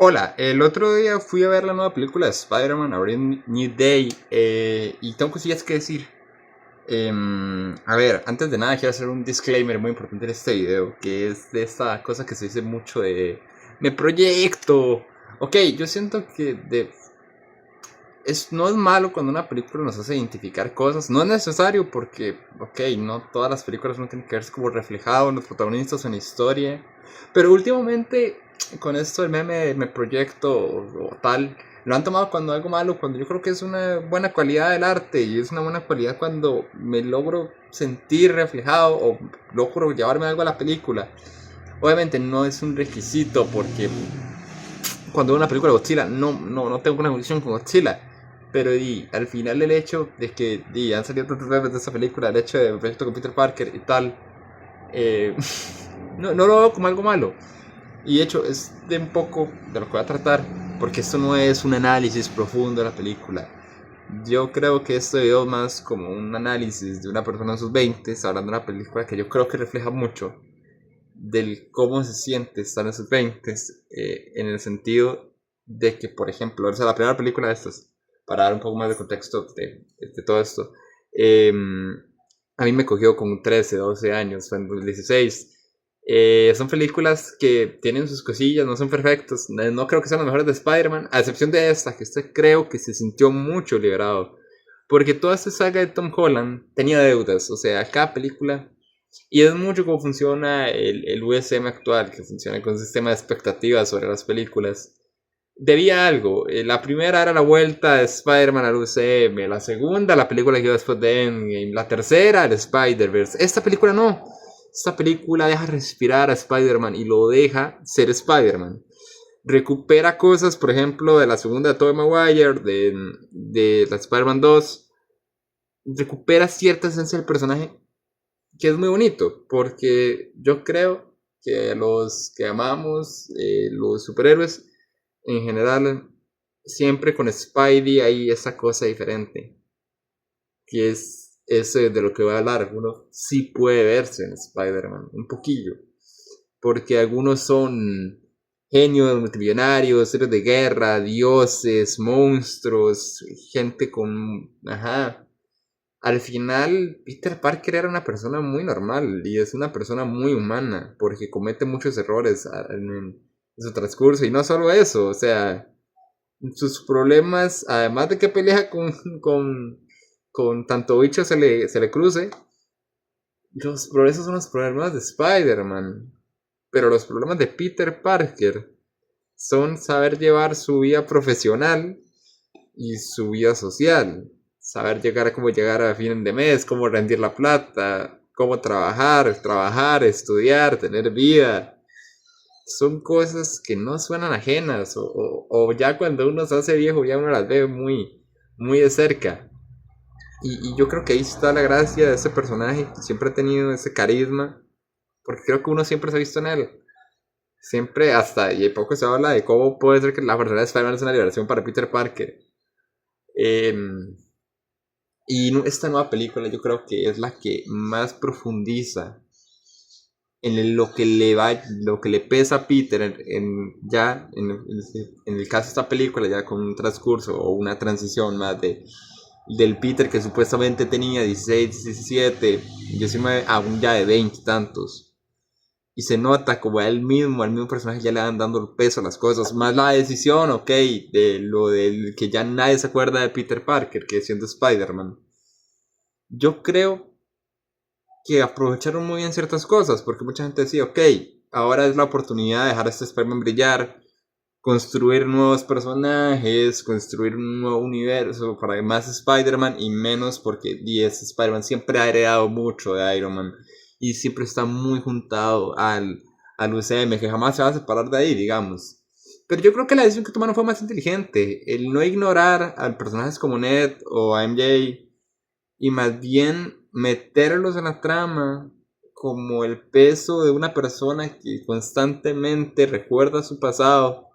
Hola, el otro día fui a ver la nueva película de Spider-Man, A Brand New Day, y tengo cosillas que decir. A ver, antes de nada quiero hacer un disclaimer muy importante en este video, que es de esta cosa que se dice mucho de me proyecto. Ok, yo siento que no es malo cuando una película nos hace identificar cosas, no es necesario porque, ok, no todas las películas no tienen que verse como reflejado en los protagonistas o en la historia, pero últimamente con esto del meme de me proyecto o tal, lo han tomado cuando algo malo, cuando yo creo que es una buena cualidad del arte y es una buena cualidad cuando me logro sentir reflejado o logro llevarme algo a la película. Obviamente no es un requisito porque cuando veo una película de Godzilla no tengo una conexión con Godzilla. Pero al final el hecho de que han salido tantos memes de esa película, el hecho de proyecto con Peter Parker y tal, eh, no lo veo como algo malo. Y de hecho es de un poco de lo que voy a tratar, porque esto no es un análisis profundo de la película. Yo creo que esto es más como un análisis de una persona en sus 20 hablando de una película que yo creo que refleja mucho del cómo se siente estar en sus 20 en el sentido de que, por ejemplo, o sea, la primera película de estas, para dar un poco más de contexto de todo esto, eh, a mí me cogió con 13 12 años, fue en 2016. Son películas que tienen sus cosillas, no son perfectos, no creo que sean las mejores de Spider-Man, a excepción de esta, que usted creo que se sintió mucho liberado, porque toda esta saga de Tom Holland tenía deudas, o sea, cada película y es mucho cómo funciona el USM actual, que funciona con un sistema de expectativas sobre las películas. Debía algo. La primera era la vuelta de Spider-Man al UCM. La segunda, la película que iba después de Endgame. La tercera, el Spider-Verse. Esta película no. Esta película deja respirar a Spider-Man y lo deja ser Spider-Man. Recupera cosas, por ejemplo, de la segunda de Tobey Maguire, de la Spider-Man 2. Recupera cierta esencia del personaje que es muy bonito, porque yo creo que los que amamos los superhéroes en general, siempre con Spidey hay esa cosa diferente, que es ese de lo que voy a hablar. Uno sí puede verse en Spider-Man, un poquillo, porque algunos son genios multimillonarios, héroes de guerra, dioses, monstruos, gente con... Ajá, al final, Peter Parker era una persona muy normal y es una persona muy humana porque comete muchos errores en su transcurso. Y no solo eso, o sea, sus problemas, además de que pelea con tanto bicho se le cruce, los progresos son los problemas de Spider-Man. Pero los problemas de Peter Parker son saber llevar su vida profesional y su vida social. Saber llegar a cómo llegar a fin de mes, cómo rendir la plata, cómo trabajar, estudiar, tener vida. Son cosas que no suenan ajenas o ya cuando uno se hace viejo ya uno las ve muy de cerca. Y yo creo que ahí está la gracia de ese personaje, que siempre ha tenido ese carisma, porque creo que uno siempre se ha visto en él. Siempre hasta, y poco se habla de cómo puede ser que la persona de Spider-Man es una liberación para Peter Parker. Eh, esta nueva película yo creo que es la que más profundiza en lo que le pesa a Peter en el caso de esta película, ya con un transcurso o una transición más del Peter que supuestamente tenía 16 17 19 aún ya de 20 y tantos. Y se nota como al mismo personaje ya le van dando el peso a las cosas, más la decisión, ok, de lo del que ya nadie se acuerda de Peter Parker, que siendo Spider-Man. Yo creo que aprovecharon muy bien ciertas cosas, porque mucha gente decía, ok, ahora es la oportunidad de dejar a este Spider-Man brillar, construir nuevos personajes, construir un nuevo universo para más Spider-Man y menos porque ese Spider-Man siempre ha heredado mucho de Iron Man y siempre está muy juntado al UCM, que jamás se va a separar de ahí, digamos. Pero yo creo que la decisión que tomaron fue más inteligente, el no ignorar a personajes como Ned o a MJ y más bien meterlos en la trama como el peso de una persona que constantemente recuerda su pasado,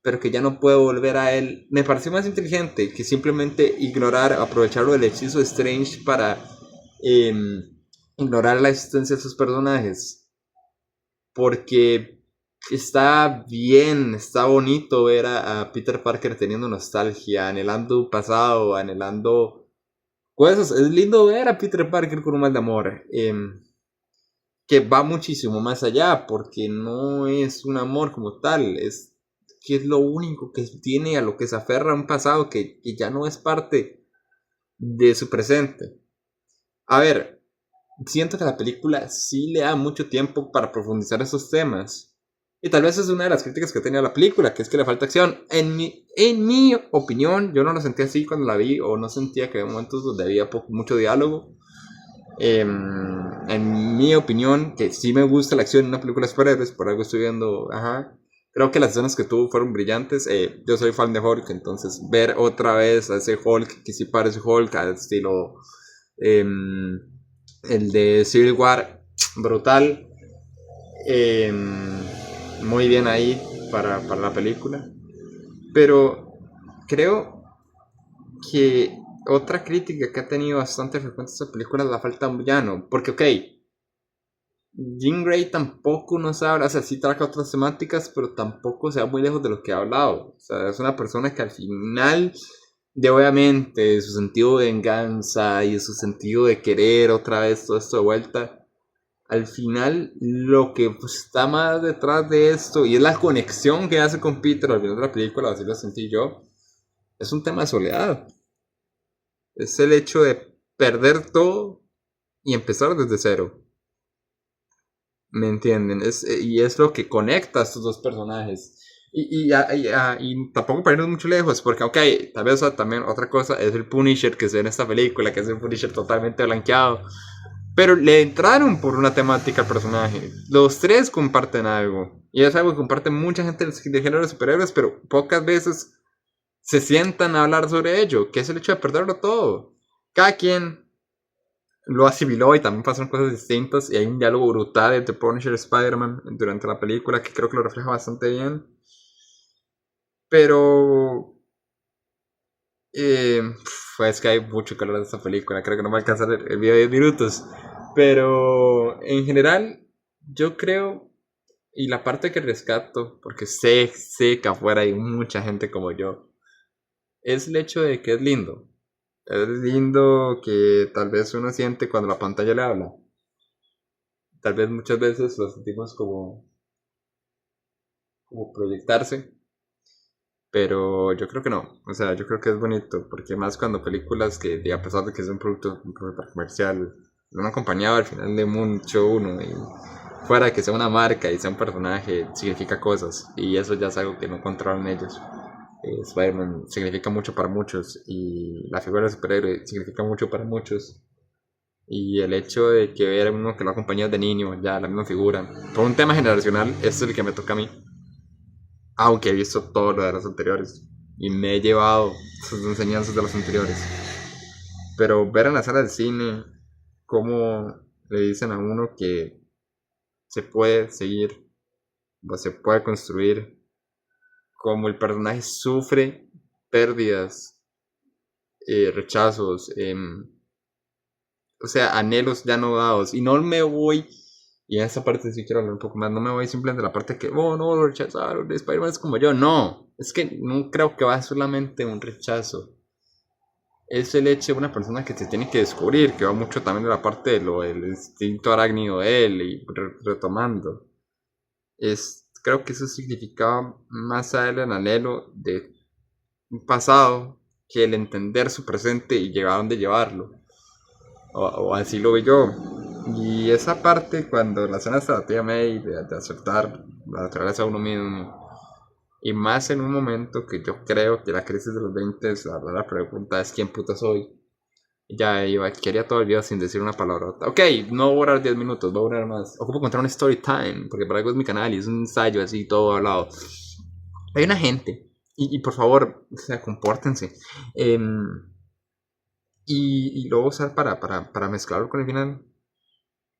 pero que ya no puede volver a él. Me pareció más inteligente que simplemente ignorar, aprovecharlo del hechizo de Strange para eh, ignorar la existencia de sus personajes. Porque está bien, está bonito ver a Peter Parker teniendo nostalgia, anhelando un pasado, anhelando cosas. Es lindo ver a Peter Parker con un mal de amor, que va muchísimo más allá, porque no es un amor como tal, es que es lo único que tiene, a lo que se aferra, a un pasado que ya no es parte de su presente. A ver, siento que la película sí le da mucho tiempo para profundizar esos temas. Y tal vez es una de las críticas que tenía la película, que es que le falta acción. En mi opinión, yo no lo sentí así cuando la vi, o no sentía que había momentos donde había mucho diálogo. En mi opinión, que sí me gusta la acción en una película de superhéroes, por algo estoy viendo, ajá. Creo que las escenas que tuvo fueron brillantes. Yo soy fan de Hulk, entonces ver otra vez a ese Hulk que sí parece Hulk, al estilo em, el de Civil War, brutal. Muy bien ahí para la película. Pero creo que otra crítica que ha tenido bastante frecuente esta película es la falta de un villano. Porque, ok, Jean Grey tampoco nos habla, o sea, sí traga otras temáticas, pero tampoco se va muy lejos de lo que ha hablado. O sea, es una persona que al final, de obviamente, su sentido de venganza y su sentido de querer otra vez todo esto de vuelta, al final lo que pues, está más detrás de esto, y es la conexión que hace con Peter al final de la película, así lo sentí yo, es un tema de soledad. Es el hecho de perder todo y empezar desde cero. ¿Me entienden? Y es lo que conecta a estos dos personajes. Y tampoco para irnos mucho lejos, porque, ok, tal vez también otra cosa es el Punisher que se ve en esta película, que es un Punisher totalmente blanqueado. Pero le entraron por una temática al personaje. Los tres comparten algo. Y es algo que comparte mucha gente de género de superhéroes, pero pocas veces se sientan a hablar sobre ello, que es el hecho de perderlo todo. Cada quien lo asimiló y también pasaron cosas distintas y hay un diálogo brutal entre Punisher y Spider-Man durante la película que creo que lo refleja bastante bien. Pero es que hay mucho que hablar de esta película, creo que no me va a alcanzar el video de 10 minutos. Pero en general, yo creo, y la parte que rescato, porque sé que afuera hay mucha gente como yo, es el hecho de que es lindo. Es lindo que tal vez uno siente cuando la pantalla le habla. Tal vez muchas veces lo sentimos como proyectarse, pero yo creo que no. O sea, yo creo que es bonito, porque más cuando películas que a pesar de que es un producto comercial, lo han acompañado al final de mucho uno y fuera de que sea una marca y sea un personaje, significa cosas y eso ya es algo que no controlan ellos. Spider-Man significa mucho para muchos y la figura del superhéroe significa mucho para muchos. Y el hecho de que ver a uno que lo ha acompañado de niño, ya la misma figura, por un tema generacional, este es el que me toca a mí. Aunque he visto todo lo de los anteriores y me he llevado sus enseñanzas de los anteriores. Pero ver en la sala del cine cómo le dicen a uno que se puede seguir o se puede construir, cómo el personaje sufre pérdidas, rechazos, o sea, anhelos ya no dados. Y no me voy, y en esa parte sí quiero hablar un poco más, no me voy simplemente a la parte que, oh no, lo rechazaron, Spider-Man es como yo. No, es que no creo que va solamente un rechazo. Es el hecho de una persona que se tiene que descubrir, que va mucho también de la parte de lo del instinto arácnido de él, y retomando. Creo que eso significaba más a él el anhelo de un pasado que el entender su presente y llegar a dónde llevarlo. O así lo vi yo. Y esa parte, cuando la escena de la tía May, de aceptar la naturaleza de uno mismo, y más en un momento que yo creo que la crisis de los 20, la pregunta es: ¿quién puta soy? Y ya iba, quería todo el video sin decir una palabra. Ok, no voy a durar 10 minutos, voy a durar más. Ocupo contar un story time, porque para algo es mi canal y es un ensayo así, todo hablado. Hay una gente, y por favor, o sea, compórtense. Y lo voy a usar para mezclarlo con el final.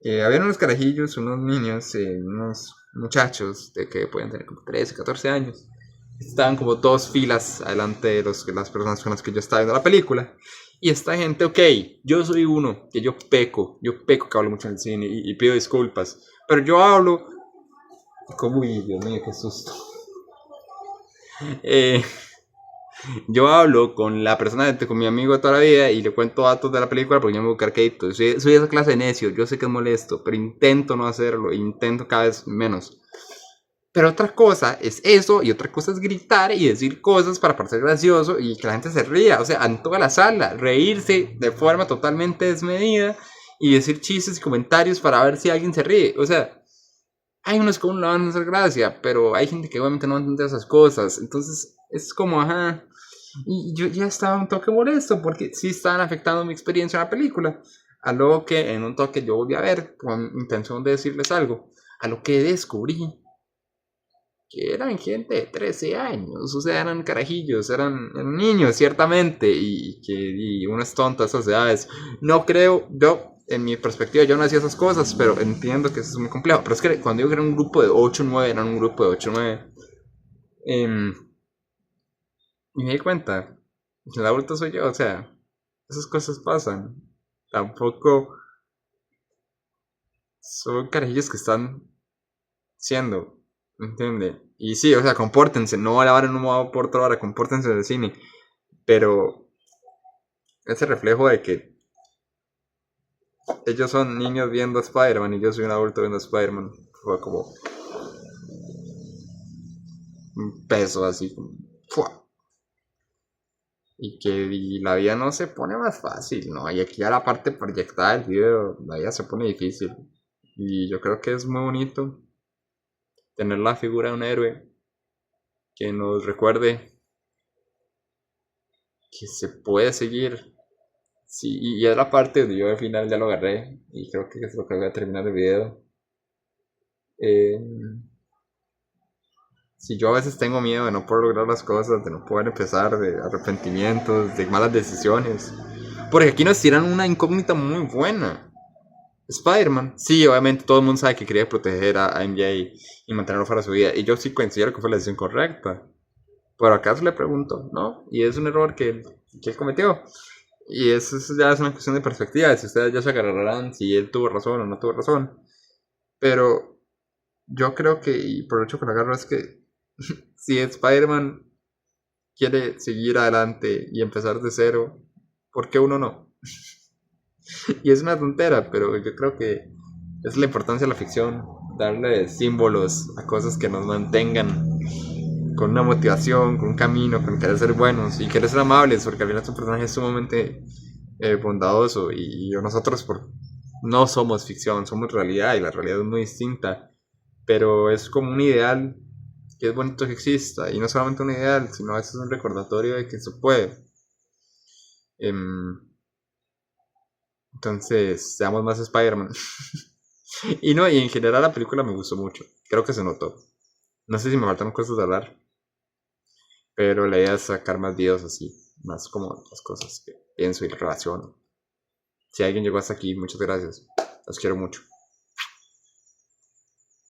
Habían unos carajillos, unos niños, unos muchachos de que podían tener como 13, 14 años. Estaban como dos filas adelante de las personas con las que yo estaba viendo la película. Y esta gente, ok, yo soy uno, que yo peco que hablo mucho en el cine y pido disculpas. Pero yo hablo ¿Cómo? Uy, Dios mío, qué susto. Eh, yo hablo con la persona, con mi amigo de toda la vida y le cuento datos de la película porque yo me busco arcadito. Soy esa clase de necio, yo sé que es molesto, pero intento no hacerlo, intento cada vez menos. Pero otra cosa es eso y otra cosa es gritar y decir cosas para parecer gracioso y que la gente se ría, o sea, en toda la sala, reírse de forma totalmente desmedida y decir chistes y comentarios para ver si alguien se ríe. O sea, hay unos que aún no van a hacer gracia, pero hay gente que obviamente no entiende esas cosas. Entonces, es como, ajá. Y yo ya estaba un toque molesto porque sí estaban afectando mi experiencia en la película. A lo que en un toque yo volví a ver con intención de decirles algo. A lo que descubrí que eran gente de 13 años, o sea, eran carajillos, eran niños, ciertamente, y uno es tonto a esas edades. No creo, yo, en mi perspectiva, yo no hacía esas cosas, pero entiendo que eso es muy complejo. Pero es que cuando digo que era un grupo de 8 o 9, eran un grupo de 8 o 9. Y me di cuenta, el adulto soy yo, o sea, esas cosas pasan. Tampoco son carajillos que están siendo, ¿me entiende? Y sí, o sea, compórtense, no a la hora, no me voy por otra hora, compórtense del cine. Pero ese reflejo de que ellos son niños viendo a Spider-Man y yo soy un adulto viendo a Spider-Man fue como un peso así. ¡Fua! Y la vida no se pone más fácil, ¿no? Y aquí a la parte proyectada del video, la vida se pone difícil. Y yo creo que es muy bonito tener la figura de un héroe que nos recuerde que se puede seguir. Sí, y es la parte donde yo al final ya lo agarré y creo que es lo que voy a terminar el video. Eh, si yo a veces tengo miedo de no poder lograr las cosas, de no poder empezar, de arrepentimientos, de malas decisiones. Porque aquí nos tiran una incógnita muy buena. Spider-Man, sí, obviamente todo el mundo sabe que quería proteger a MJ y mantenerlo fuera de su vida. Y yo sí considero que fue la decisión correcta. Pero acaso le pregunto, ¿no? Y es un error que él cometió. Y eso ya es una cuestión de perspectiva. Si ustedes ya se agarrarán si él tuvo razón o no tuvo razón. Pero yo creo que, y por el hecho que lo agarro, es que si Spider-Man quiere seguir adelante y empezar de cero, ¿por qué uno no? Y es una tontera, pero yo creo que es la importancia de la ficción, darle símbolos a cosas que nos mantengan con una motivación, con un camino, con querer ser buenos y querer ser amables, porque al final es un personaje sumamente bondadoso y nosotros no somos ficción, somos realidad y la realidad es muy distinta, pero es como un ideal que es bonito que exista y no solamente un ideal, sino a veces un recordatorio de que se puede. Em, entonces, seamos más Spider-Man. Y no, y en general la película me gustó mucho, creo que se notó. No sé si me faltaron cosas de hablar, pero la idea es sacar más videos así, más como las cosas que pienso y relaciono. Si alguien llegó hasta aquí, muchas gracias. Los quiero mucho.